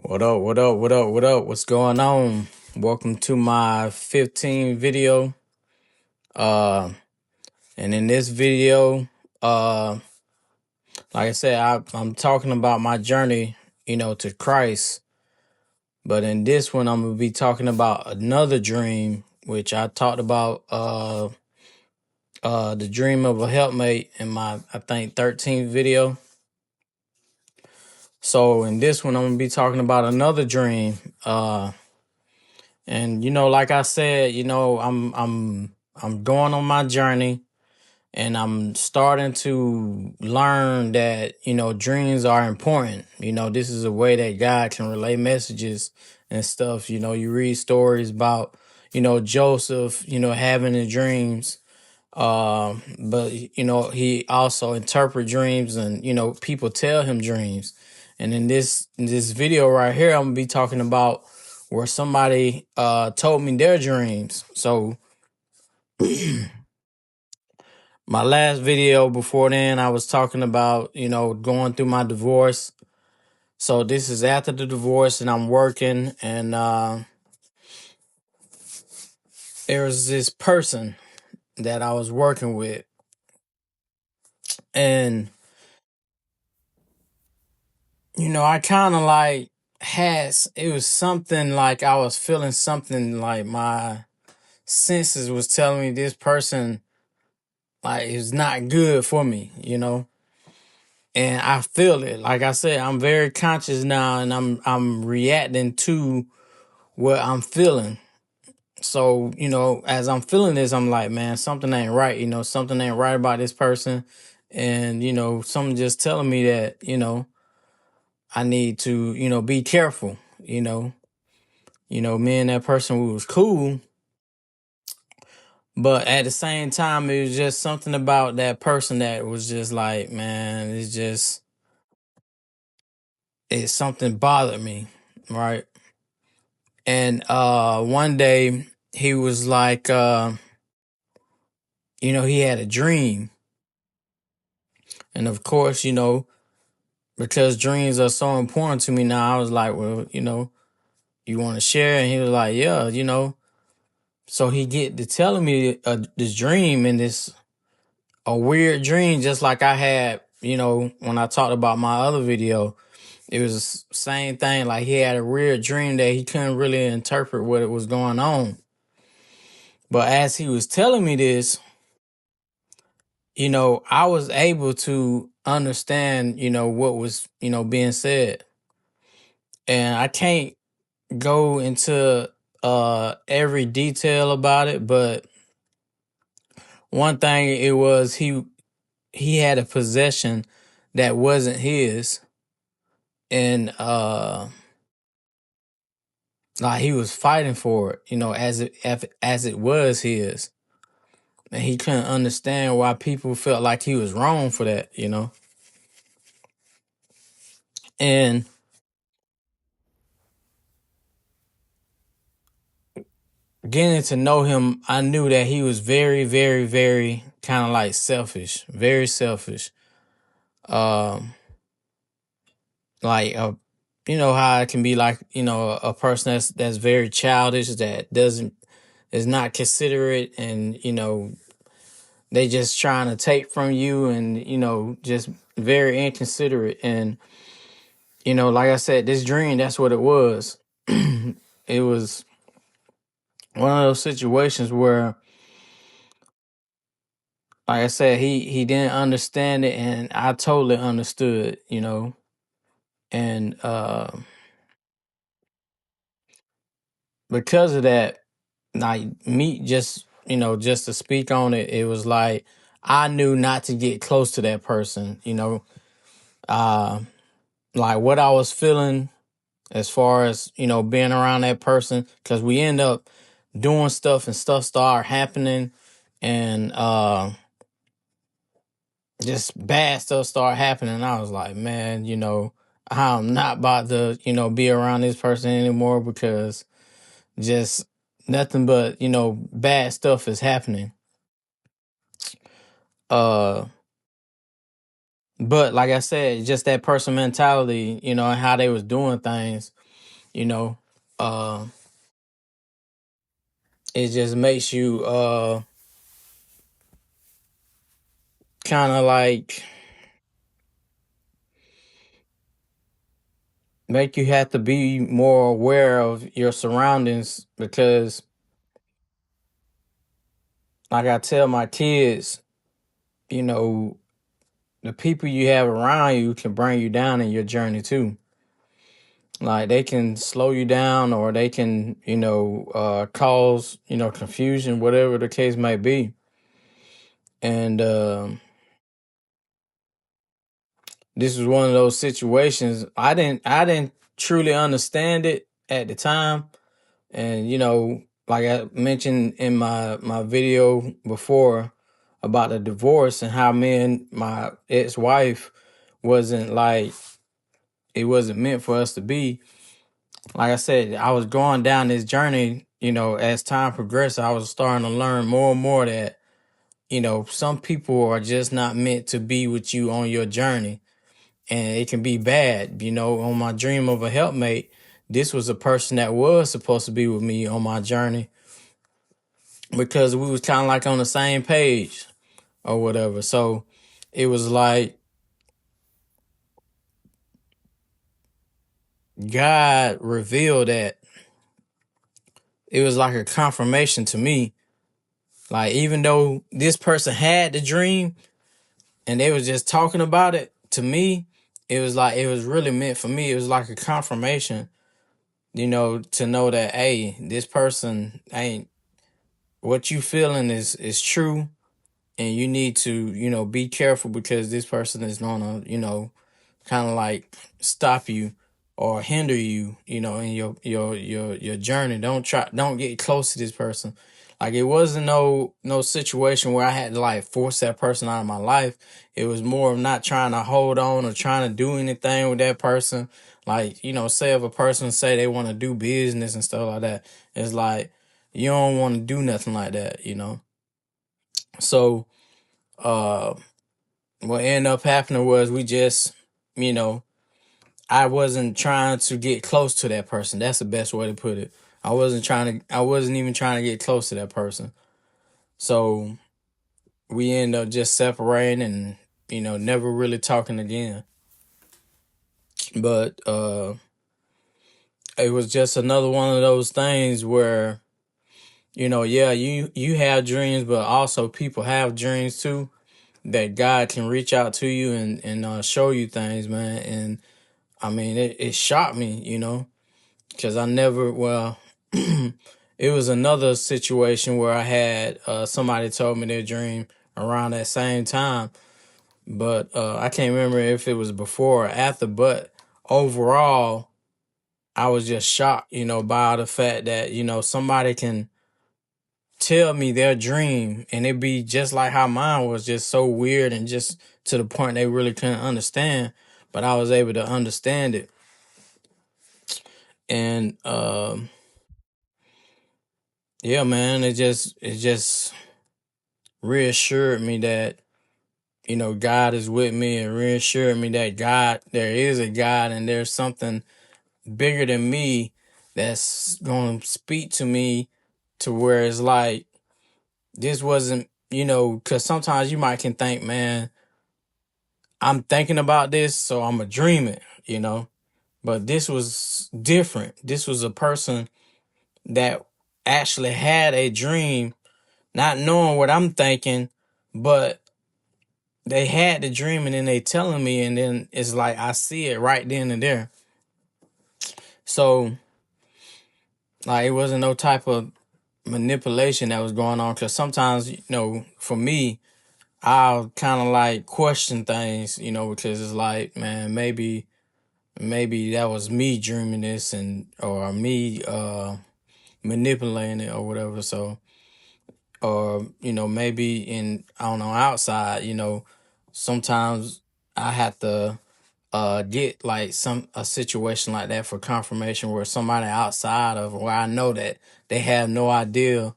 What up, what up, what up, what up? What's going on? Welcome to my 15 video. Uh and in this video, uh like I said, I'm talking about my journey, to Christ. But in this one, I'm gonna be talking about another dream, which I talked about the dream of a helpmate in my I think 13th video. So in this one, I'm gonna be talking about another dream. And like I said, I'm going on my journey, and I'm starting to learn that, dreams are important. This is a way that God can relay messages and stuff. You read stories about, Joseph, having the dreams. But he also interpret dreams, and people tell him dreams. And in this video right here, I'm gonna be talking about where somebody told me their dreams. So my last video before then, I was talking about, going through my divorce. So this is after the divorce, and I'm working, and there was this person that I was working with, and I kind of like it was something like I was feeling something like my senses was telling me this person like is not good for me, and I feel it. Like I said, I'm very conscious now, and I'm reacting to what I'm feeling. So, as I'm feeling this, I'm like, man, something ain't right. Something ain't right about this person. And, something just telling me that, I need to, be careful. Me and that person, we was cool. But at the same time, it was just something about that person that was just like, man, it's something bothered me. Right. And one day he was like, he had a dream. And of course, because dreams are so important to me now, I was like, well, you want to share? And he was like, yeah. So he get to telling me this dream, and this a weird dream, just like I had, when I talked about my other video. It was the same thing. Like he had a weird dream that he couldn't really interpret what was going on. But as he was telling me this, I was able to understand, what was, being said. And I can't go into every detail about it, but one thing it was he had a possession that wasn't his, and like he was fighting for it, as it was his. And he couldn't understand why people felt like he was wrong for that. And getting to know him, I knew that he was very, very, very kind of like selfish, very selfish. Um, like how it can be like a person that's very childish, that doesn't is not considerate, and they just trying to take from you, and just very inconsiderate. And like I said, this dream, that's what it was. It was one of those situations where, like I said, he didn't understand it, and I totally understood. And because of that, like me, just to speak on it, it was like I knew not to get close to that person. Uh, like what I was feeling as far as being around that person, because we end up doing stuff, and stuff start happening, and just bad stuff start happening. I was like, man, I'm not about to be around this person anymore, because just nothing but bad stuff is happening. uh but like I said, just that person mentality, and how they was doing things, you know. Uh it just makes you kind of like make you have to be more aware of your surroundings because like I tell my kids, you know, the people you have around you can bring you down in your journey too. Like they can slow you down or they can, cause, confusion, whatever the case might be. And this was one of those situations I didn't truly understand it at the time. And like I mentioned in my video before about the divorce and how me and my ex-wife wasn't like it wasn't meant for us to be. Like I said, I was going down this journey, as time progressed, I was starting to learn more and more that, some people are just not meant to be with you on your journey. And it can be bad. On my dream of a helpmate, this was a person that was supposed to be with me on my journey because we was kind of like on the same page or whatever. So it was like God revealed that it was like a confirmation to me. Like even though this person had the dream and they was just talking about it, to me, it was like it was really meant for me. It was like a confirmation, to know that hey, this person ain't what you feeling is true, and you need to be careful because this person is gonna kind of like stop you or hinder you, in your journey. Don't get close to this person. Like it wasn't no situation where I had to like force that person out of my life. It was more of not trying to hold on or trying to do anything with that person. Like, say if a person say they want to do business and stuff like that, it's like you don't want to do nothing like that. So uh what ended up happening was we just, you know, I wasn't trying to get close to that person. That's the best way to put it. I wasn't even trying to get close to that person. So we ended up just separating and, never really talking again. But it was just another one of those things where, yeah, you have dreams, but also people have dreams too. That God can reach out to you and show you things, man. And I mean, it shocked me, because I never, well, it was another situation where I had somebody told me their dream around that same time, but I can't remember if it was before or after, but overall, I was just shocked, by the fact that, somebody can tell me their dream and it be just like how mine was, just so weird and just to the point they really couldn't understand, but I was able to understand it. And yeah, man, it just reassured me that God is with me, and reassured me that there is a God, and there's something bigger than me that's going to speak to me, to where it's like this wasn't, because sometimes you might can think, man, I'm thinking about this, so I'm a dream it, but this was different. This was a person that actually had a dream, not knowing what I'm thinking, but they had the dream and then they telling me, and then it's like I see it right then and there. So like it wasn't no type of manipulation that was going on, because sometimes, for me, I'll kind of like question things, because it's like, man, maybe that was me dreaming this, and or me manipulating it or whatever. So, or maybe in, I don't know, outside, sometimes I have to get like a situation like that for confirmation, where somebody outside of where I know that they have no idea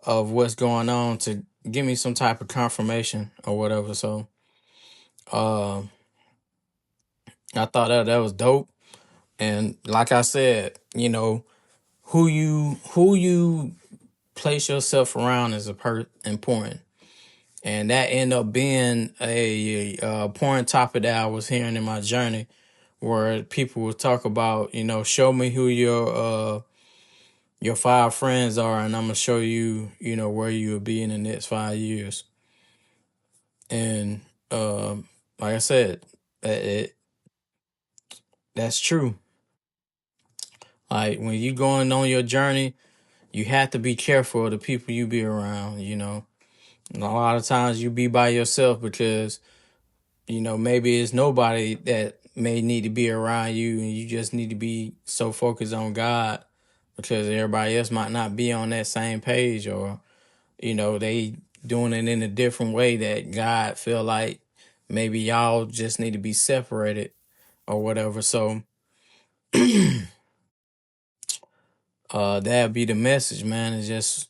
of what's going on, to give me some type of confirmation or whatever. So I thought that was dope. And like I said, who you place yourself around is important. And that ended up being a important topic that I was hearing in my journey, where people would talk about, show me who your 5 friends are, and I'm gonna show you, where you'll be in the next 5 years. And like I said, that's true. Like when you going on your journey, you have to be careful of the people you be around. And a lot of times you be by yourself because maybe it's nobody that may need to be around you, and you just need to be so focused on God because everybody else might not be on that same page, or they doing it in a different way that God feel like maybe y'all just need to be separated or whatever. So that'd be the message, man. Is just,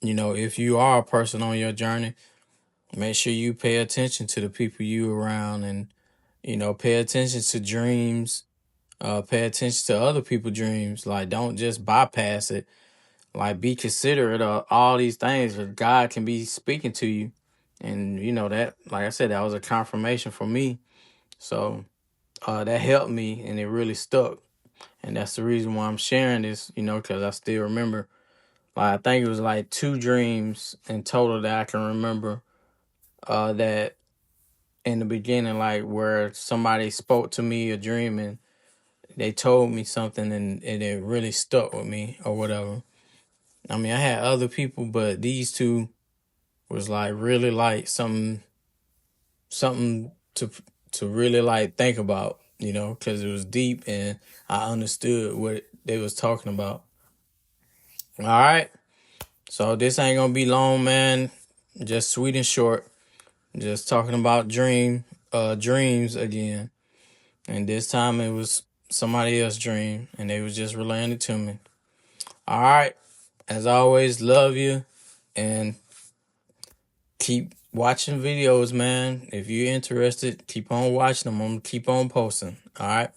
if you are a person on your journey, make sure you pay attention to the people you around, and pay attention to dreams. Pay attention to other people's dreams. Like, don't just bypass it. Like, be considerate of all these things that God can be speaking to you. And that, like I said, that was a confirmation for me. So that helped me, and it really stuck. And that's the reason why I'm sharing this, because I still remember. Like, I think it was like 2 dreams in total that I can remember. That in the beginning, like where somebody spoke to me a dream, and they told me something, and it really stuck with me or whatever. I mean, I had other people, but these two was like really like something to really like think about, because it was deep and I understood what they was talking about. All right, so this ain't gonna be long, man. Just sweet and short. Just talking about dreams again, and this time it was somebody else's dream, and they was just relaying it to me. All right. As always, love you, and keep watching videos, man. If you're interested, keep on watching them. I'm gonna keep on posting. All right.